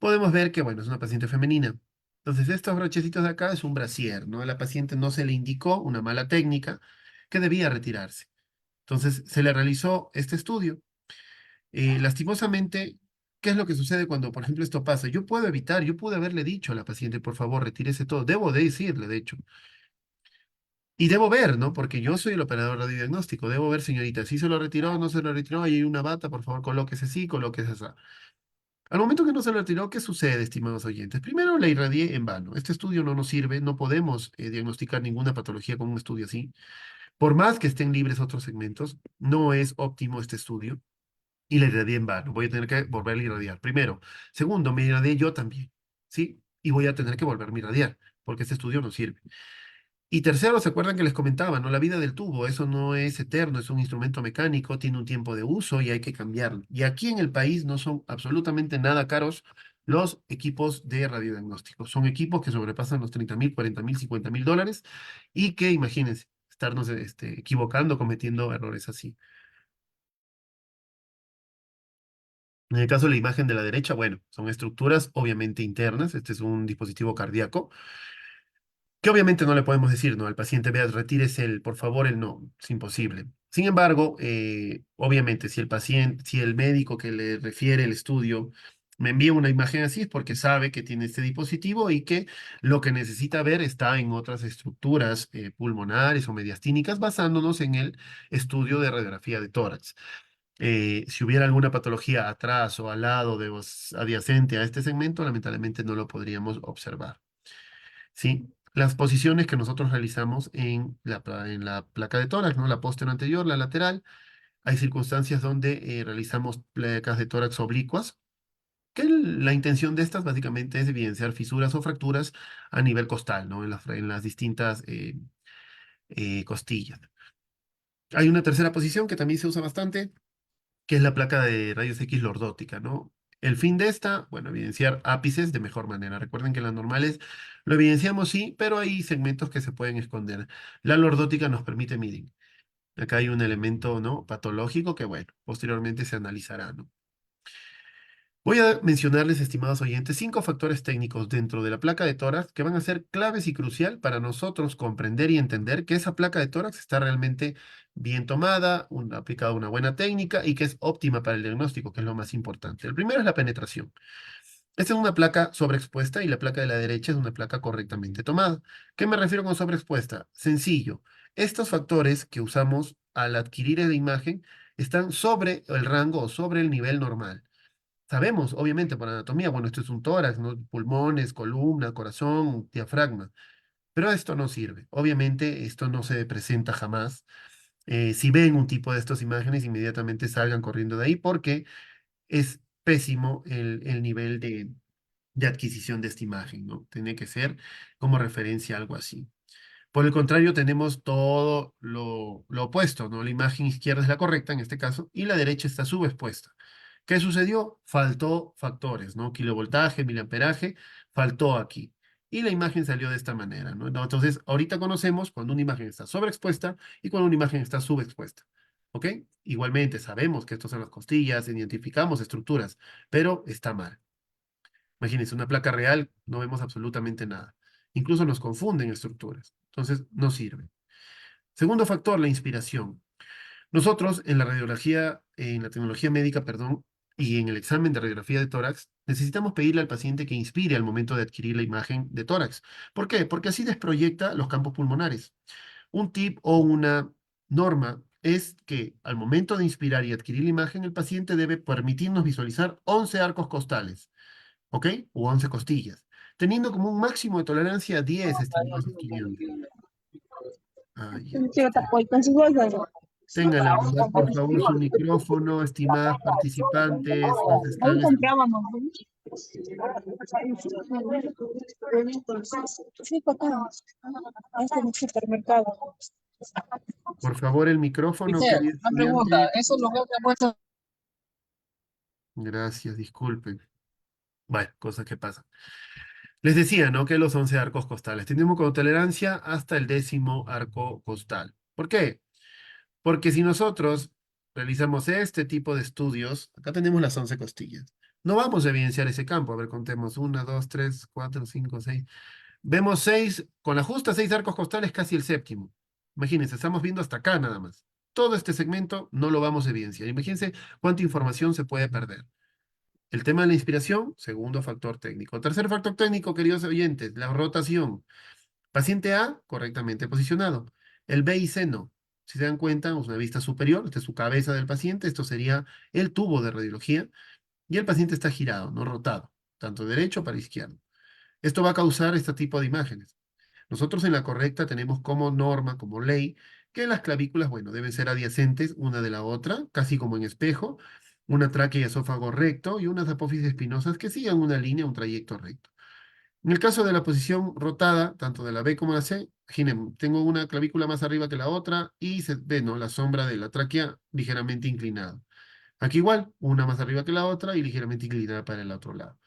podemos ver que, bueno, es una paciente femenina. Entonces, estos brochecitos de acá es un brasier, ¿no? A la paciente no se le indicó una mala técnica que debía retirarse. Entonces, se le realizó este estudio. Lastimosamente, ¿qué es lo que sucede cuando, por ejemplo, esto pasa? Yo puedo evitar, yo pude haberle dicho a la paciente, por favor, retírese todo. Debo de decirle, de hecho. Y debo ver, ¿no? Porque yo soy el operador radiodiagnóstico. Debo ver, señorita, si se lo retiró, no se lo retiró, ahí hay una bata, por favor, colóquese así, colóquese así. Al momento que no se lo retiró, ¿qué sucede, estimados oyentes? Primero, la irradié en vano. Este estudio no nos sirve, no podemos diagnosticar ninguna patología con un estudio así. Por más que estén libres otros segmentos, no es óptimo este estudio y la irradié en vano. Voy a tener que volverle a irradiar. Primero. Segundo, me irradié yo también, ¿sí? Y voy a tener que volverme a irradiar, porque este estudio no sirve. Y tercero, ¿se acuerdan que les comentaba, no? La vida del tubo, eso no es eterno, es un instrumento mecánico, tiene un tiempo de uso y hay que cambiarlo. Y aquí en el país no son absolutamente nada caros los equipos de radiodiagnóstico. Son equipos que sobrepasan los 30.000, 40.000, 50.000 dólares y que, imagínense, estarnos equivocando, cometiendo errores así. En el caso de la imagen de la derecha, bueno, son estructuras obviamente internas. Este es un dispositivo cardíaco que obviamente no le podemos decir, ¿no? Al paciente, vea, retírese el, por favor, el no, es imposible. Sin embargo, obviamente, si el paciente, si el médico que le refiere el estudio me envía una imagen así, es porque sabe que tiene este dispositivo y que lo que necesita ver está en otras estructuras pulmonares o mediastínicas, basándonos en el estudio de radiografía de tórax. Si hubiera alguna patología atrás o al lado de adyacente a este segmento, lamentablemente no lo podríamos observar. ¿Sí? Las posiciones que nosotros realizamos en en la placa de tórax, ¿no? La posterior anterior, la lateral. Hay circunstancias donde realizamos placas de tórax oblicuas, que la intención de estas básicamente es evidenciar fisuras o fracturas a nivel costal, ¿no? En las distintas costillas. Hay una tercera posición que también se usa bastante, que es la placa de rayos X lordótica, ¿no? El fin de esta, bueno, evidenciar ápices de mejor manera. Recuerden que las normales lo evidenciamos, sí, pero hay segmentos que se pueden esconder. La lordótica nos permite, miren, acá hay un elemento, ¿no? Patológico que, bueno, posteriormente se analizará, ¿no? Voy a mencionarles, estimados oyentes, 5 factores técnicos dentro de la placa de tórax que van a ser claves y crucial para nosotros comprender y entender que esa placa de tórax está realmente bien tomada, aplicada una buena técnica y que es óptima para el diagnóstico, que es lo más importante. El primero es la penetración. Esta es una placa sobreexpuesta y la placa de la derecha es una placa correctamente tomada. ¿Qué me refiero con sobreexpuesta? Sencillo. Estos factores que usamos al adquirir la imagen están sobre el rango o sobre el nivel normal. Sabemos, obviamente, por anatomía, bueno, esto es un tórax, ¿no? Pulmones, columna, corazón, diafragma, pero esto no sirve. Obviamente, esto no se presenta jamás. Si ven un tipo de estas imágenes, inmediatamente salgan corriendo de ahí porque es pésimo el nivel de adquisición de esta imagen, ¿no? Tiene que ser como referencia algo así. Por el contrario, tenemos todo lo opuesto, ¿no? La imagen izquierda es la correcta en este caso y la derecha está subexpuesta. ¿Qué sucedió? Faltó factores, ¿no? Kilovoltaje, miliamperaje, faltó aquí. Y la imagen salió de esta manera, ¿no? Entonces, ahorita conocemos cuando una imagen está sobreexpuesta y cuando una imagen está subexpuesta. ¿Ok? Igualmente, sabemos que estos son las costillas, identificamos estructuras, pero está mal. Imagínense, una placa real, no vemos absolutamente nada. Incluso nos confunden estructuras. Entonces, no sirve. Segundo factor, la inspiración. Nosotros en la radiología, en la tecnología médica, perdón, y en el examen de radiografía de tórax, Necesitamos pedirle al paciente que inspire al momento de adquirir la imagen de tórax. ¿Por qué? Porque así desproyecta los campos pulmonares. Un tip o una norma es que al momento de inspirar y adquirir la imagen, el paciente debe permitirnos visualizar 11 arcos costales, ¿ok? O 11 costillas, teniendo como un máximo de tolerancia 10, estimados estudiantes. Ah, ya. Tengan la bondad, por favor, su micrófono, estimadas participantes, nos Ahí están, comprábamos, ¿no? Sí, papá. Hasta en el supermercado. por favor, el micrófono, Dice, querido una pregunta, estudiante. ¿eso lo veo que ha puesto? Gracias, disculpen. Bueno, cosas que pasan. Les decía, ¿no? Que los 11 arcos costales. Tenemos como tolerancia hasta el 10º arco costal. ¿Por qué? Porque si nosotros realizamos este tipo de estudios, acá tenemos las 11 costillas. No vamos a evidenciar ese campo. A ver, contemos. 1, 2, 3, 4, 5, 6. Vemos 6, con la justa 6 arcos costales, casi el séptimo. Imagínense, estamos viendo hasta acá nada más. Todo este segmento no lo vamos a evidenciar. Imagínense cuánta información se puede perder. El tema de la inspiración, segundo factor técnico. Tercer factor técnico, queridos oyentes, la rotación. Paciente A, correctamente posicionado. El B y C no. Si se dan cuenta, es una vista superior, esta es su cabeza del paciente, esto sería el tubo de radiología, y el paciente está girado, no rotado, tanto derecho para izquierdo. Esto va a causar este tipo de imágenes. Nosotros en la correcta tenemos como norma, como ley, que las clavículas, bueno, deben ser adyacentes una de la otra, casi como en espejo, una tráquea y esófago recto y unas apófisis espinosas que sigan una línea, un trayecto recto. En el caso de la posición rotada, tanto de la B como la C, imaginen, tengo una clavícula más arriba que la otra y se ve, ¿no? La sombra de la tráquea ligeramente inclinada. Aquí igual, una más arriba que la otra y ligeramente inclinada para el otro lado.